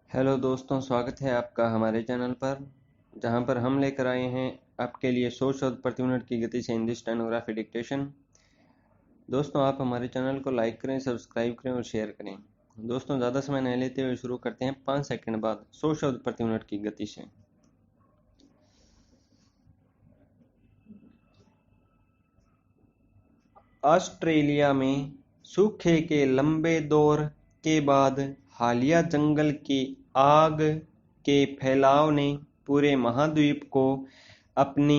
Hello दोस्तों, स्वागत है आपका हमारे चैनल पर, जहां पर हम लेकर आए हैं आपके लिए 100 शब्द प्रति मिनट की गति से हिंदी स्टेनोग्राफी डिक्टेशन। दोस्तों, आप हमारे चैनल को लाइक करें, सब्सक्राइब करें और शेयर करें। दोस्तों, ज़्यादा समय नहीं लेते हुए शुरू करते हैं 5 सेकंड बाद 100 शब्द प्रति मिनट की गति से। ऑस्ट्रेलिया में सूखे के लंबे दौर के बाद हालिया जंगल की आग के फैलाव ने पूरे महाद्वीप को अपनी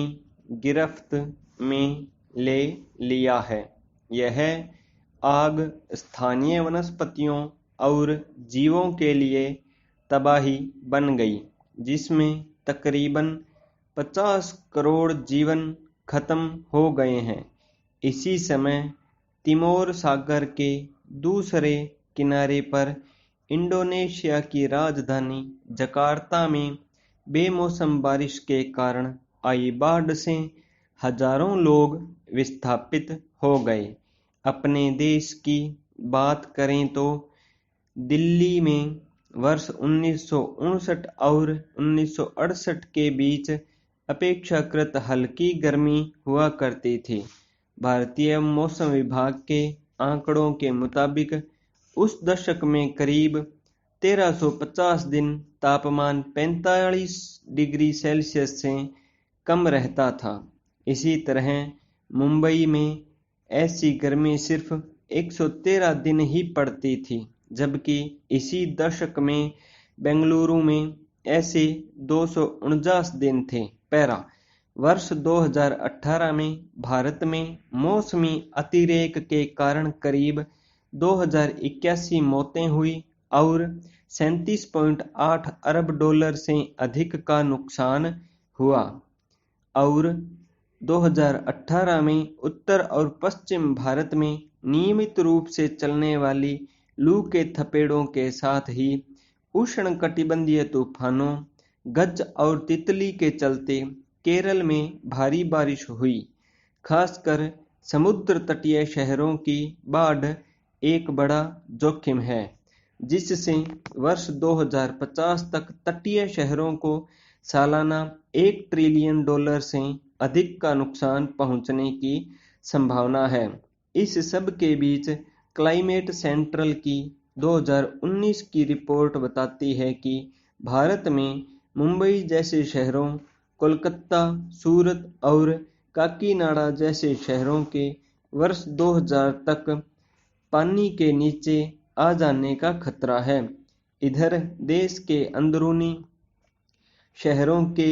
गिरफ्त में ले लिया है। यह आग स्थानीय वनस्पतियों और जीवों के लिए तबाही बन गई, जिसमें तकरीबन 50 करोड़ जीवन खत्म हो गए हैं। इसी समय तिमोर सागर के दूसरे किनारे पर इंडोनेशिया की राजधानी जकार्ता में बेमौसम बारिश के कारण आई बाढ़ से हजारों लोग विस्थापित हो गए। अपने देश की बात करें तो दिल्ली में वर्ष 1959 और 1968 के बीच अपेक्षाकृत हल्की गर्मी हुआ करती थी। भारतीय मौसम विभाग के आंकड़ों के मुताबिक उस दशक में करीब 1350 दिन तापमान 45 डिग्री सेल्सियस से कम रहता था। इसी तरह मुंबई में ऐसी गर्मी सिर्फ 113 दिन ही पड़ती थी, जबकि इसी दशक में बेंगलुरु में ऐसे 249 दिन थे। पैरा वर्ष 2018 में भारत में मौसमी अतिरेक के कारण करीब 2081 मौतें हुई और 37.8 अरब डॉलर से अधिक का नुकसान हुआ। और 2018 में उत्तर और पश्चिम भारत में नियमित रूप से चलने वाली लू के थपेड़ों के साथ ही उष्णकटिबंधीय तूफानों गज और तितली के चलते केरल में भारी बारिश हुई। खासकर समुद्र तटीय शहरों की बाढ़ एक बड़ा जोखिम है, जिससे वर्ष 2050 तक तटीय शहरों को सालाना $1 ट्रिलियन से अधिक का नुकसान पहुंचने की संभावना है। इस सब के बीच क्लाइमेट सेंट्रल की 2019 की रिपोर्ट बताती है कि भारत में मुंबई जैसे शहरों, कोलकाता, सूरत और काकीनाडा जैसे शहरों के वर्ष 2000 तक पानी के नीचे आ जाने का खतरा है। इधर देश के अंदरूनी शहरों के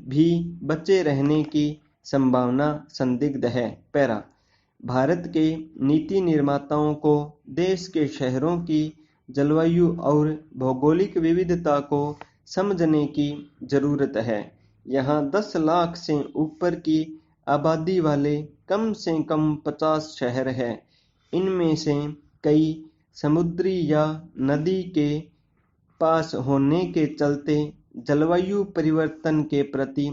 भी बचे रहने की संभावना संदिग्ध है। पैरा भारत के नीति निर्माताओं को देश के शहरों की जलवायु और भौगोलिक विविधता को समझने की जरूरत है। यहाँ 10 लाख से ऊपर की आबादी वाले कम से कम 50 शहर हैं। इनमें से कई समुद्री या नदी के पास होने के चलते जलवायु परिवर्तन के प्रति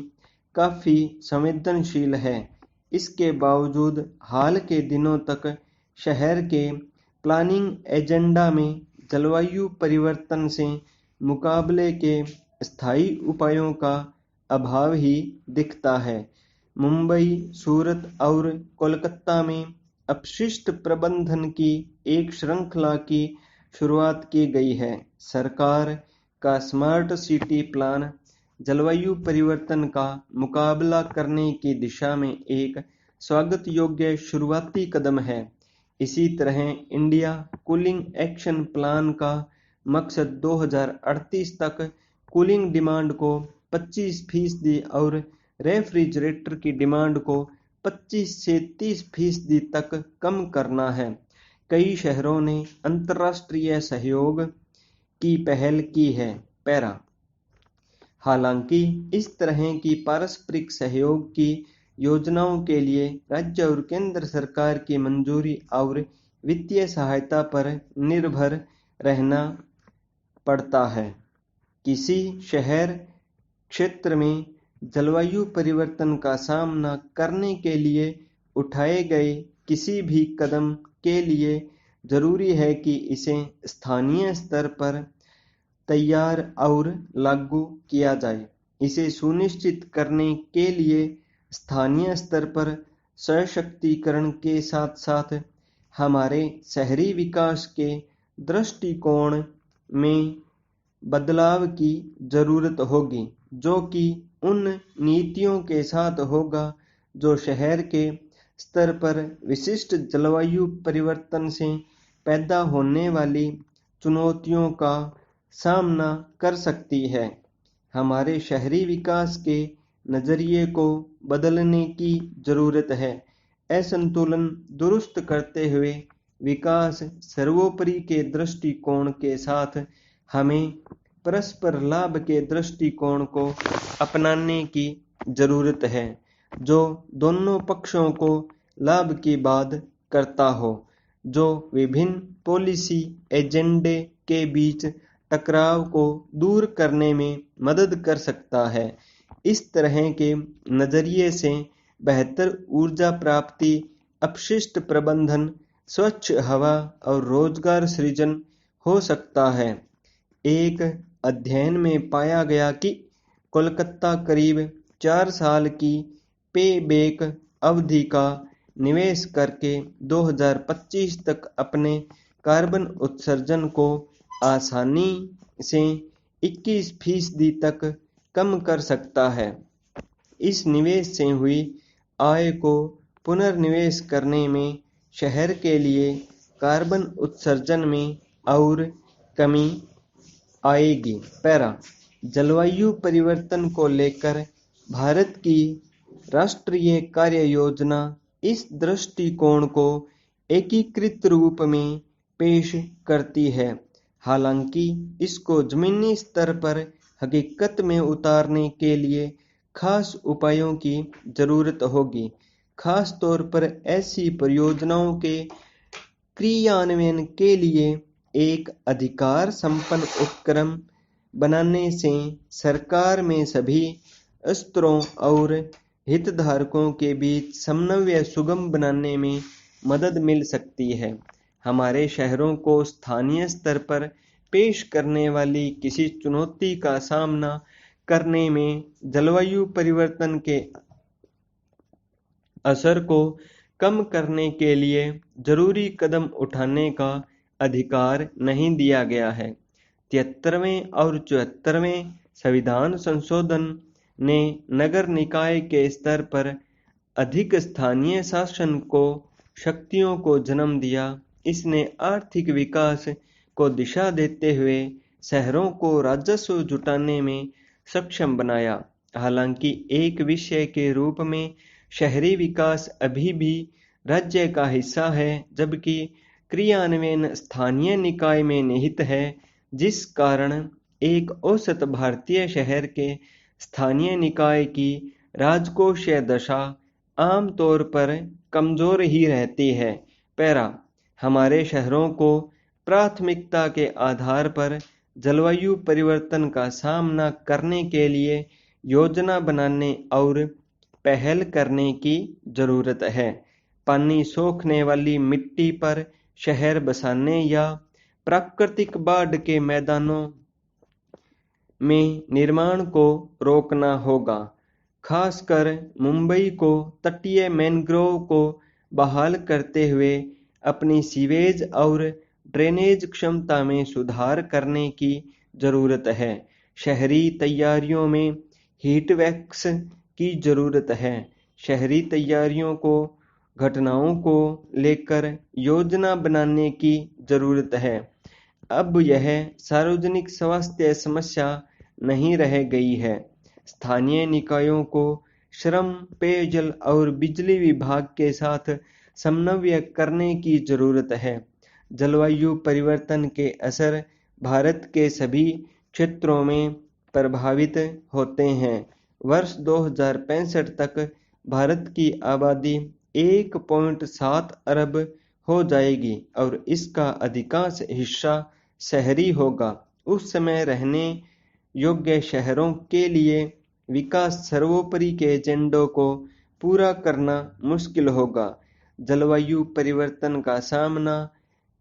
काफी संवेदनशील है। इसके बावजूद हाल के दिनों तक शहर के प्लानिंग एजेंडा में जलवायु परिवर्तन से मुकाबले के स्थायी उपायों का अभाव ही दिखता है। मुंबई, सूरत और कोलकाता में अपशिष्ट प्रबंधन की एक श्रृंखला की शुरुआत की गई है। सरकार का स्मार्ट सिटी प्लान जलवायु परिवर्तन का मुकाबला करने की दिशा में एक स्वागत योग्य शुरुआती कदम है। इसी तरह इंडिया कूलिंग एक्शन प्लान का मकसद 2038 तक कूलिंग डिमांड को 25% और रेफ्रिजरेटर की डिमांड को 25 से 30% तक कम करना है। कई शहरों ने अंतर्राष्ट्रीय सहयोग की पहल की है। पैरा हालांकि इस तरह की पारस्परिक सहयोग की योजनाओं के लिए राज्य और केंद्र सरकार की मंजूरी और वित्तीय सहायता पर निर्भर रहना पड़ता है। किसी शहर क्षेत्र में जलवायु परिवर्तन का सामना करने के लिए उठाए गए किसी भी कदम के लिए जरूरी है कि इसे स्थानीय स्तर पर तैयार और लागू किया जाए। इसे सुनिश्चित करने के लिए स्थानीय स्तर पर सशक्तिकरण के साथ साथ हमारे शहरी विकास के दृष्टिकोण में बदलाव की जरूरत होगी, जो कि उन नीतियों के साथ होगा जो शहर के स्तर पर विशिष्ट जलवायु परिवर्तन से पैदा होने वाली चुनौतियों का सामना कर सकती है। हमारे शहरी विकास के नजरिए को बदलने की जरूरत है। असंतुलन दुरुस्त करते हुए विकास सर्वोपरि के दृष्टिकोण के साथ हमें परस्पर लाभ के दृष्टिकोण को अपनाने की जरूरत है, जो दोनों पक्षों को लाभ की बात करता हो, जो विभिन्न पॉलिसी एजेंडे के बीच टकराव को दूर करने में मदद कर सकता है। इस तरह के नजरिए से बेहतर ऊर्जा प्राप्ति, अपशिष्ट प्रबंधन, स्वच्छ हवा और रोजगार सृजन हो सकता है। एक अध्ययन में पाया गया कि कोलकाता करीब 4 साल की पे-बैक अवधि का निवेश करके 2025 तक अपने कार्बन उत्सर्जन को आसानी से 21% तक कम कर सकता है। इस निवेश से हुई आय को पुनर्निवेश करने में शहर के लिए कार्बन उत्सर्जन में और कमी आएगी। पैरा जलवायु परिवर्तन को लेकर भारत की राष्ट्रीय कार्य योजना इस दृष्टिकोण को एकीकृत रूप में पेश करती है। हालांकि इसको जमीनी स्तर पर हकीकत में उतारने के लिए खास उपायों की जरूरत होगी, खास तौर पर ऐसी परियोजनाओं के क्रियान्वयन के लिए एक अधिकार संपन्न उपक्रम बनाने से सरकार में सभी स्तरों और हितधारकों के बीच समन्वय सुगम बनाने में मदद मिल सकती है। हमारे शहरों को स्थानीय स्तर पर पेश करने वाली किसी चुनौती का सामना करने में जलवायु परिवर्तन के असर को कम करने के लिए जरूरी कदम उठाने का अधिकार नहीं दिया गया है। 73वें और 74वें संविधान संशोधन ने नगर निकाय के स्तर पर अधिक स्थानीय शासन को शक्तियों को जन्म दिया। इसने आर्थिक विकास को दिशा देते हुए शहरों को राजस्व जुटाने में सक्षम बनाया। हालांकि एक विषय के रूप में शहरी विकास अभी भी राज्य का हिस्सा है, जबकि क्रियान्वयन स्थानीय निकाय में निहित है, जिस कारण एक औसत भारतीय शहर के स्थानीय निकाय की राजकोषीय दशा आमतौर पर कमजोर ही रहती है। पैरा हमारे शहरों को प्राथमिकता के आधार पर जलवायु परिवर्तन का सामना करने के लिए योजना बनाने और पहल करने की जरूरत है। पानी सोखने वाली मिट्टी पर शहर बसाने या प्राकृतिक बाढ़ के मैदानों में निर्माण को रोकना होगा। खासकर मुंबई को तटीय मैंग्रोव को बहाल करते हुए अपनी सीवेज और ड्रेनेज क्षमता में सुधार करने की जरूरत है। शहरी तैयारियों में हीट वैक्स की जरूरत है। शहरी तैयारियों को घटनाओं को लेकर योजना बनाने की जरूरत है। अब यह सार्वजनिक स्वास्थ्य समस्या नहीं रह गई है। स्थानीय निकायों को श्रम, पेयजल और बिजली विभाग के साथ समन्वय करने की जरूरत है। जलवायु परिवर्तन के असर भारत के सभी क्षेत्रों में प्रभावित होते हैं। वर्ष 2065 तक भारत की आबादी 1.7 अरब हो जाएगी और इसका अधिकांश हिस्सा शहरी होगा। उस समय रहने योग्य शहरों के लिए विकास सर्वोपरि के एजेंडों को पूरा करना मुश्किल होगा। जलवायु परिवर्तन का सामना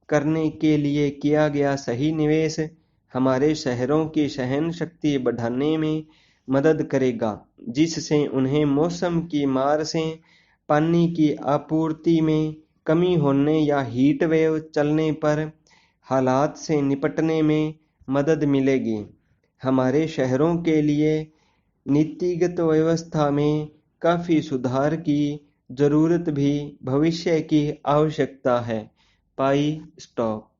करने के लिए किया गया सही निवेश हमारे शहरों की सहन शक्ति बढ़ाने में मदद करेगा, जिससे उन्हें मौसम की मार से पानी की आपूर्ति में कमी होने या हीट वेव चलने पर हालात से निपटने में मदद मिलेगी। हमारे शहरों के लिए नीतिगत व्यवस्था में काफ़ी सुधार की जरूरत भी भविष्य की आवश्यकता है। पाई स्टॉप।